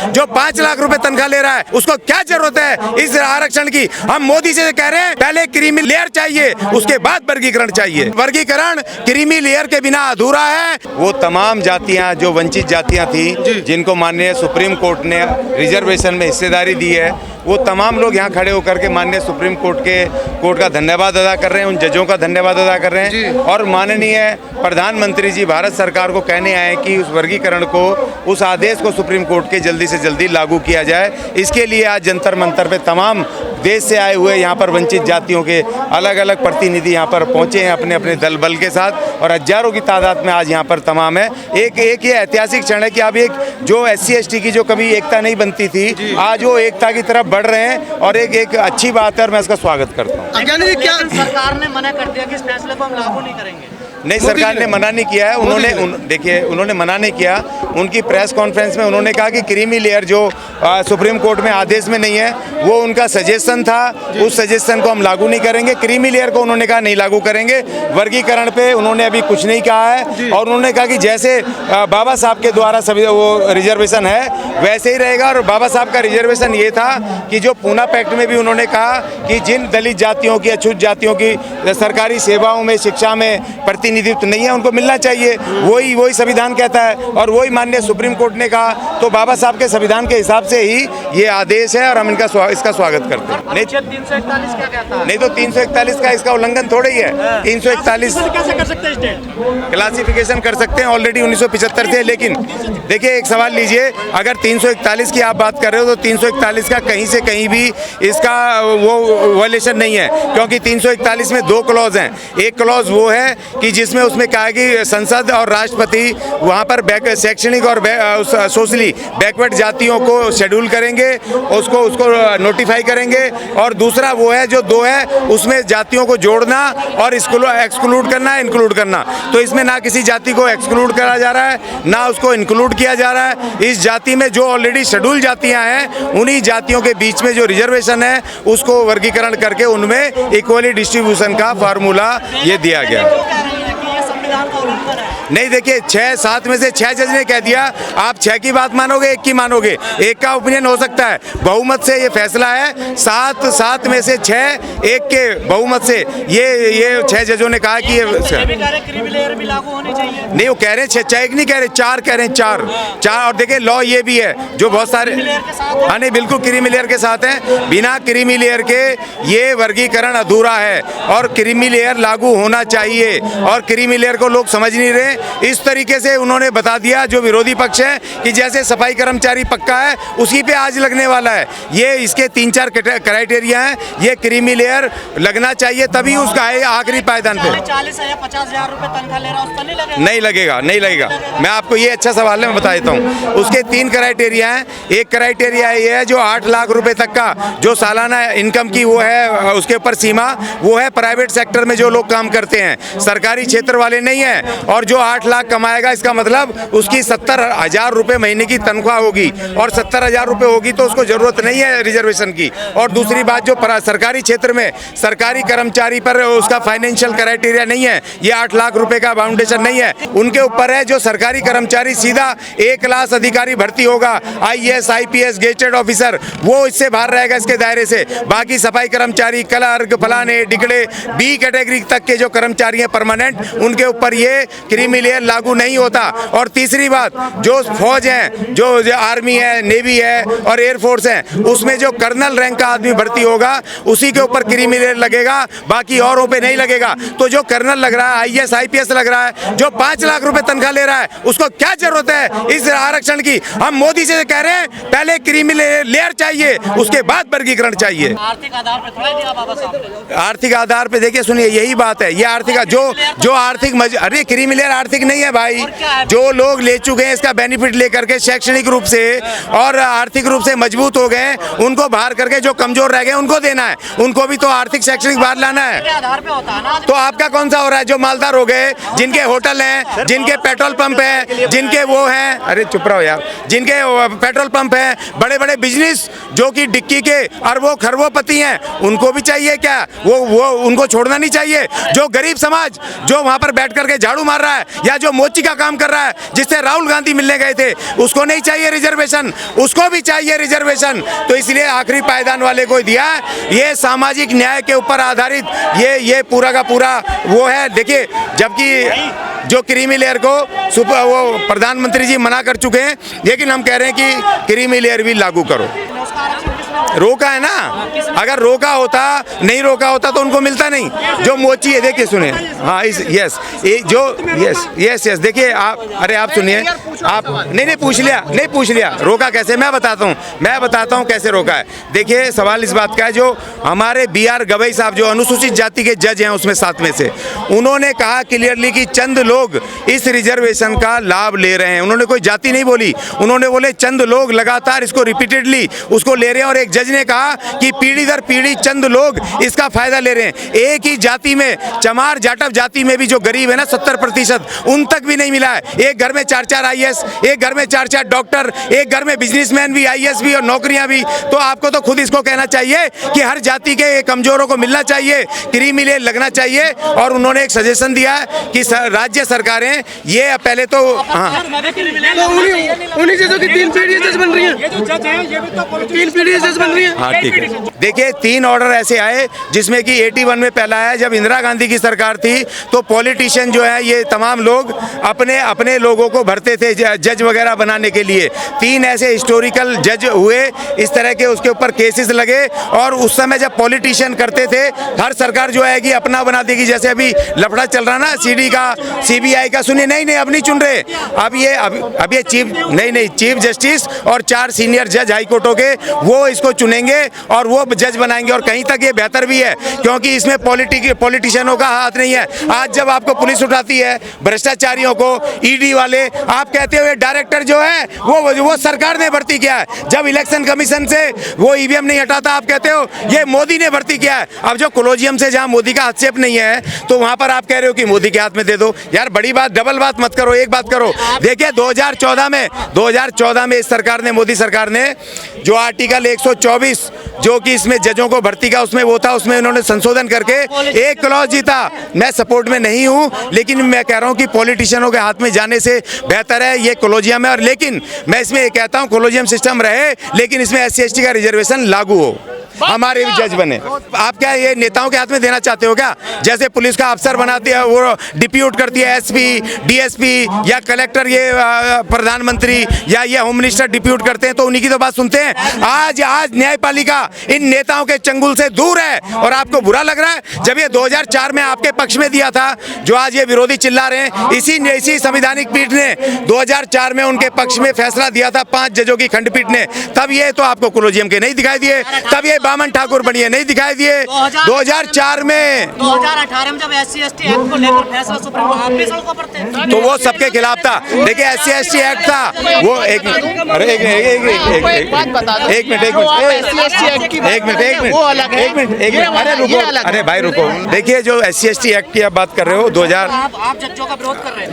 जो 5 लाख रुपए तनख्वाह ले रहा है, उसको क्या जरूरत है इस आरक्षण की? हम मोदी से कह रहे हैं पहले क्रीमी लेयर चाहिए, उसके बाद वर्गीकरण चाहिए। वर्गीकरण क्रीमी लेयर के बिना अधूरा है। वो तमाम जातियां जो वंचित जातियां थी, जिनको माननीय सुप्रीम कोर्ट ने रिजर्वेशन में हिस्सेदारी दी है, वो तमाम लोग यहाँ खड़े होकर के माननीय सुप्रीम कोर्ट का धन्यवाद अदा कर रहे हैं, उन जजों का धन्यवाद अदा कर रहे हैं और माननीय प्रधानमंत्री जी भारत सरकार को कहने आए कि उस वर्गीकरण को, उस आदेश को सुप्रीम कोर्ट के जल्दी से जल्दी लागू किया जाए। इसके लिए आज जंतर मंतर पे तमाम देश से आए हुए यहाँ पर वंचित जातियों के अलग अलग प्रतिनिधि यहाँ पर पहुँचे हैं अपने अपने दल बल के साथ और हजारों की तादाद में आज यहाँ पर तमाम है। एक ये ऐतिहासिक क्षण है कि अब एक जो SC ST की जो कभी एकता नहीं बनती थी, आज वो एकता की तरफ बढ़ रहे हैं और एक अच्छी बात है और मैं इसका स्वागत करता हूँ। क्या सरकार ने मना कर दिया कि इस फैसले को हम लागू नहीं करेंगे? नहीं, सरकार ने मना नहीं किया है। देखिए उन्होंने मना नहीं किया। उनकी प्रेस कॉन्फ्रेंस में उन्होंने कहा कि क्रीमी लेयर जो सुप्रीम कोर्ट में आदेश में नहीं है, वो उनका सजेशन था, उस सजेशन को हम लागू नहीं करेंगे। क्रीमी लेयर को उन्होंने कहा नहीं लागू करेंगे। वर्गीकरण पे उन्होंने अभी कुछ नहीं कहा है और उन्होंने कहा कि जैसे बाबा साहब के द्वारा सभी वो रिजर्वेशन है वैसे ही रहेगा। और बाबा साहब का रिजर्वेशन ये था कि जो पूना पैक्ट में भी उन्होंने कहा कि जिन दलित जातियों की, अछूत जातियों की सरकारी सेवाओं में, शिक्षा में प्रतिनिधित्व नहीं है, उनको मिलना चाहिए। वही संविधान कहता है और वही माननीय सुप्रीम कोर्ट ने कहा। तो बाबा साहब के संविधान के हिसाब से ही ये आदेश है और हम इसका स्वागत करते हैं। नहीं, 341 क्या कहता है? नहीं तो 341 का इसका उल्लंघन थोड़ा ही है। 341 कैसे कर सकते हैं? क्लासिफिकेशन कर सकते हैं ऑलरेडी 1975 से। लेकिन देखिए एक सवाल लीजिए, अगर 341 की आप बात कर रहे हो तो 341 का कहीं से कहीं भी इसका वो वायलेशन नहीं है, क्योंकि 341 में 2 क्लॉज हैं। एक क्लॉज वो है कि जिसमें उसमें कहा है कि संसद और राष्ट्रपति वहाँ पर शैक्षणिक और सोशली बैकवर्ड जातियों को शेड्यूल करेंगे, उसको नोटिफाई करेंगे। और दूसरा वो है जो 2 है, उसमें जातियों को जोड़ना और एक्सक्लूड करना, इंक्लूड करना। तो इसमें ना किसी जाति को एक्सक्लूड करा जा रहा है, ना उसको इंक्लूड किया जा रहा है। इस जाति में जो ऑलरेडी शेड्यूल जातियां हैं, उन्हीं जातियों के बीच में जो रिजर्वेशन है उसको वर्गीकरण करके उनमें इक्वली डिस्ट्रीब्यूशन का फार्मूला ये दिया गया। नहीं देखिए, 6-7 में से 6 जज ने कह दिया। आप 6 की बात मानोगे, 1 की मानोगे? 1 का ओपिनियन हो सकता है। बहुमत से ये फैसला है। 7 में से 6, 1 के बहुमत से ये 6 जजों ने कहा कि ये क्रीमी लेयर भी लागू होनी चाहिए। नहीं, वो कह रहे हैं 6, 1 नहीं कह रहे, 4 कह रहे हैं, 4। और देखिए लॉ ये भी है जो बहुत सारे, हाँ नहीं बिल्कुल क्रीमी लेयर के साथ है। बिना क्रीमी लेयर के ये वर्गीकरण अधूरा है और क्रीमी लेयर लागू होना चाहिए। और क्रीमी लेयर को लोग समझ नहीं रहे। इस तरीके से उन्होंने बता दिया जो विरोधी पक्ष है कि जैसे सफाई कर्मचारी पक्का है उसी पे आज लगने वाला है। ये इसके 3-4 क्राइटेरिया हैं। ये क्रीमी लेयर लगना चाहिए तभी उसका है आखिरी पायदान पे। 40 या 50,000 रुपए तनख्वाह ले रहा है, उसका नहीं लगेगा? नहीं लगेगा। मैं आपको ये अच्छा सवाल है, मैं बता देता हूँ। उसके 3 क्राइटेरिया हैं। एक क्राइटेरिया ये है जो 8 लाख रुपए तक का जो सालाना इनकम की वो है, उसके ऊपर सीमा वो है प्राइवेट सेक्टर में जो लोग काम करते हैं, सरकारी क्षेत्र वाले नहीं है। और जो 8 लाख कमाएगा इसका मतलब उसकी 70,000 रुपए महीने की तनख्वाह होगी और 70,000 रुपए होगी तो उसको जरूरत नहीं है रिजर्वेशन की। और दूसरी बात, जो सरकारी क्षेत्र में सरकारी कर्मचारी पर उसका फाइनेंशियल क्राइटेरिया नहीं है, ये 8 लाख रुपए का फाउंडेशन नहीं है। उनके ऊपर है जो सरकारी कर्मचारी सीधा A क्लास अधिकारी भर्ती होगा, IAS IPS गेजेटेड ऑफिसर, वो इससे बाहर रहेगा इसके दायरे से। बाकी सफाई कर्मचारी, क्लर्क, फलाने डिकड़े, B कैटेगरी तक के जो कर्मचारी हैं परमानेंट, उनके ऊपर ये क्रीमी लेयर लागू नहीं होता। और तीसरी बात, जो फौज है, जो आर्मी है, नेवी है और एयरफोर्स है, उसमें जो कर्नल रैंक का आदमी भर्ती होगा उसी के ऊपर क्रीमी लेयर लगेगा, बाकी औरों पे नहीं लगेगा। तो जो कर्नल लग रहा है, IAS IPS लग रहा है, जो 5 लाख रुपए तनख्वाह ले रहा है, उसको क्या जरूरत है इस आरक्षण की? हम मोदी से कह रहे हैं पहले क्रीमी लेयर चाहिए, उसके बाद वर्गीकरण चाहिए। आर्थिक आधार पे थोड़ा दिया बाबा साहब ने। आर्थिक आधार पे देखिए, सुनिए यही बात है। ये आर्थिक जो आर्थिक अरे क्रीमी लेयर आर्थिक नहीं है भाई। जो लोग ले चुके हैं इसका बेनिफिट लेकर के शैक्षणिक रूप से और आर्थिक रूप से मजबूत हो गए, उनको बाहर करके जो कमजोर रह गए उनको देना है। उनको भी तो आर्थिक शैक्षणिक बाहर लाना है। आधार पे होता है ना। तो आपका कौन सा हो रहा है? जो मालदार हो गए, जिनके होटल हैं, जिनके पेट्रोल पंप है, जिनके वो हैं, अरे चुप रहो यार, जिनके पेट्रोल पंप है, बड़े बड़े बिजनेस जो कि डिक्की के अरबों खरबोपति हैं, उनको भी चाहिए क्या? वो उनको छोड़ना नहीं चाहिए। जो गरीब समाज जो वहां पर बैठ करके झाड़ू मार रहा है, या जो मोची का काम कर रहा है, जिससे राहुल गांधी मिलने गए थे, उसको नहीं चाहिए रिजर्वेशन, उसको भी चाहिए रिजर्वेशन। तो इसलिए आखिरी पायदान वाले को दिया है। ये सामाजिक न्याय के ऊपर आधारित ये पूरा का पूरा वो है। देखिए, जबकि जो क्रीमी लेयर को वो प्रधानमंत्री जी मना कर चुके हैं, लेकिन हम कह रहे हैं कि क्रीमी लेयर भी लागू करो। रोका है ना, अगर रोका होता, नहीं रोका होता तो उनको मिलता नहीं। जो मोची है, देखिए सुनिए, हाँ यस, जो यस देखिए आप, अरे आप सुनिए, आप नहीं पूछ लिया रोका कैसे, मैं बताता हूँ कैसे रोका है। देखिए, सवाल इस बात का है, जो हमारे BR गवई साहब जो अनुसूचित जाति के जज हैं उसमें 7 में से, उन्होंने कहा क्लियरली कि चंद लोग इस रिजर्वेशन का लाभ ले रहे हैं। उन्होंने कोई जाति नहीं बोली, उन्होंने बोले चंद लोग लगातार इसको रिपीटेडली उसको ले रहे हैं। और एक जज ने कहा कि पीढ़ी दर पीढ़ी चंद लोग इसका फायदा ले रहे हैं। एक ही जाति में, चमार जाटव जाति में भी जो गरीब है ना 70%, उन तक भी नहीं मिला है। एक घर में 4-4 IAS, एक घर में 4-4 डॉक्टर, एक घर में बिजनेसमैन भी, IAS भी और नौकरियां भी। तो आपको तो खुद इसको कहना चाहिए कि हर जाति के कमजोरों को मिलना चाहिए, क्रीमी लेयर लगना चाहिए। और उन्होंने एक सजेशन दिया है कि राज्य सरकारें ये पहले तो उन्हीं चीजों की 3 पीढ़ी जज बन रही है, 3 पीढ़ी जज बन रही है। हाँ ठीक है। देखिए, 3 ऑर्डर ऐसे आए जिसमें कि 81 में पहला आया, जब इंदिरा गांधी की सरकार थी तो पॉलिटिशियन जो है ये तमाम लोग अपने लोगों को भरते थे जज वगैरह बनाने के लिए। 3 ऐसे हिस्टोरिकल जज हुए इस तरह के, उसके ऊपर केसेस लगे। और उस समय जब पॉलिटिशियन करते थे, हर सरकार जो है कि अपना बना देगी। जैसे अभी लफड़ा चल रहा ना CD का, CBI का, सुनिए, नहीं अब नहीं चुन रहे, अब ये चीफ जस्टिस और 4 सीनियर जज हाई कोर्टों के, वो इसको चुनेंगे और वो जज बनाएंगे। और कहीं तक ये बेहतर भी है, क्योंकि इसमें पॉलिटिशियनों का हाथ नहीं है। आज जब आपको पुलिस उठाती है भ्रष्टाचारियों को, ED वाले, आप कहते हो ये डायरेक्टर जो है वो सरकार ने भर्ती किया है। जब इलेक्शन कमीशन से वो EVM नहीं हटाता, आप कहते हो ये मोदी ने भर्ती किया है। अब जो कोलोजियम से जहां मोदी का हस्तक्षेप नहीं है, तो वहां पर आप कह रहे हो कि मोदी के हाथ में दे दो। यार बड़ी बात, डबल बात मत करो, एक बात करो। देखिए 2014 में इस सरकार ने, मोदी सरकार ने, जो आर्टिकल 124 जो कि इसमें जजों को भर्ती का उसमें वो था, उसमें उन्होंने संशोधन करके एक क्लॉज जीता। मैं सपोर्ट में नहीं हूं, लेकिन मैं कह रहा हूं कि पॉलिटिशियनों के हाथ में जाने से बेहतर है ये कोलोजियम है। और लेकिन मैं इसमें ये कहता हूं, कोलोजियम सिस्टम रहे, लेकिन इसमें SC/ST का रिजर्वेशन लागू हो, हमारे भी जज बने। आप क्या ये नेताओं के हाथ में देना चाहते हो क्या? जैसे पुलिस का अफसर बनाती है, वो डिप्यूट करती है SP, DSP या कलेक्टर, ये प्रधानमंत्री या ये होम मिनिस्टर डिप्यूट करते हैं, तो उन्हीं की तो बात सुनते हैं। आज न्यायपालिका इन नेताओं के चंगुल से दूर है। और आपको बुरा लग रहा है जब ये 2004 में आपके पक्ष में दिया था, जो आज ये विरोधी चिल्ला रहे हैं, इसी संवैधानिक पीठ ने 2004 में उनके पक्ष में फैसला दिया था, 5 जजों की खंडपीठ ने। तब ये तो आपको कोलोजियम के नहीं दिखाई दिए, तब ये बामन ठाकुर बनिए नहीं दिखाई दिए। 2004 में, 2018 में जब SC/ST एक्ट को लेकर फैसला सुप्रीम कोर्ट, आप भी सड़कों पर थे, तो वो सबके खिलाफ था। देखिए SC/ST एक्ट था वो, एक मिनट, अरे रुको, अरे भाई रुको। देखिए जो SC/ST एक्ट की आप बात कर रहे हो 2000, आप जजों का विरोध कर रहे हैं।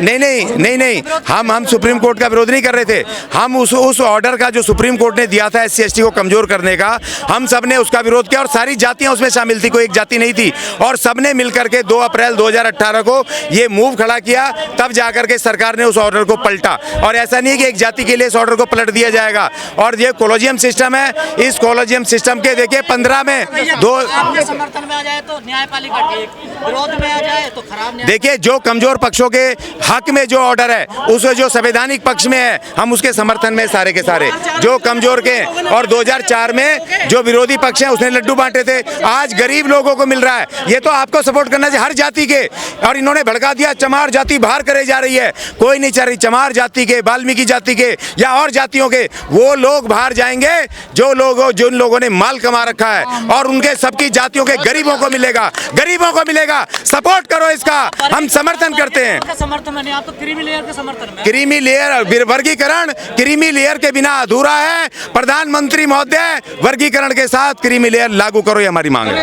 नहीं, हम सुप्रीम कोर्ट का विरोध नहीं कर रहे थे। हम उस ऑर्डर का जो सुप्रीम कोर्ट ने दिया था SC/ST को कमजोर करने का, हम सब ने उसका विरोध किया। और सारी जातियां उसमें शामिल थी, कोई एक जाति नहीं थी। और सबने मिलकर के 2 अप्रैल 2018 को ये मूव खड़ा किया, तब जाकर के सरकार ने उस ऑर्डर को पलटा। और ऐसा नहीं है कि एक जाति के लिए इस ऑर्डर को पलट दिया जाएगा। और ये कोलोजियम सिस्टम है, इस कोलोजियम सिस्टम के देखिए 15 में 2 आपके समर्थन में आ जाए तो न्यायपालिका ठीक, विरोध में आ जाए तो खराब। देखिए जो कमजोर पक्षों के हक में जो ऑर्डर है, उस जो संवैधानिक पक्ष में है, हम उसके समर्थन में सारे के सारे जो कमजोर के। और 2004 में जो विरोधी पक्ष है उसने लड्डू बांटे थे, आज गरीब लोगों को मिल रहा है। ये तो आपको सपोर्ट करना चाहिए हर जाति के। और इन्होंने भड़का दिया चमार जाति बाहर करे जा रही है, कोई नहीं चाह रही। चमार जाति के, वाल्मीकि जाति के या और जातियों के वो लोग बाहर जाएंगे जिन लोगों ने माल कमा रखा है, और उनके सबकी जातियों के गरीबों को मिलेगा। सपोर्ट करो इसका, हम समर्थन करते हैं। समर्थन में नहीं, आप तो क्रीमी लेयर के समर्थन में। क्रीमी लेयर वर्गीकरण, क्रीमी लेयर के बिना अधूरा है। प्रधानमंत्री महोदय वर्गीकरण के साथ क्रीमी लेयर लागू करो, ये हमारी मांग है।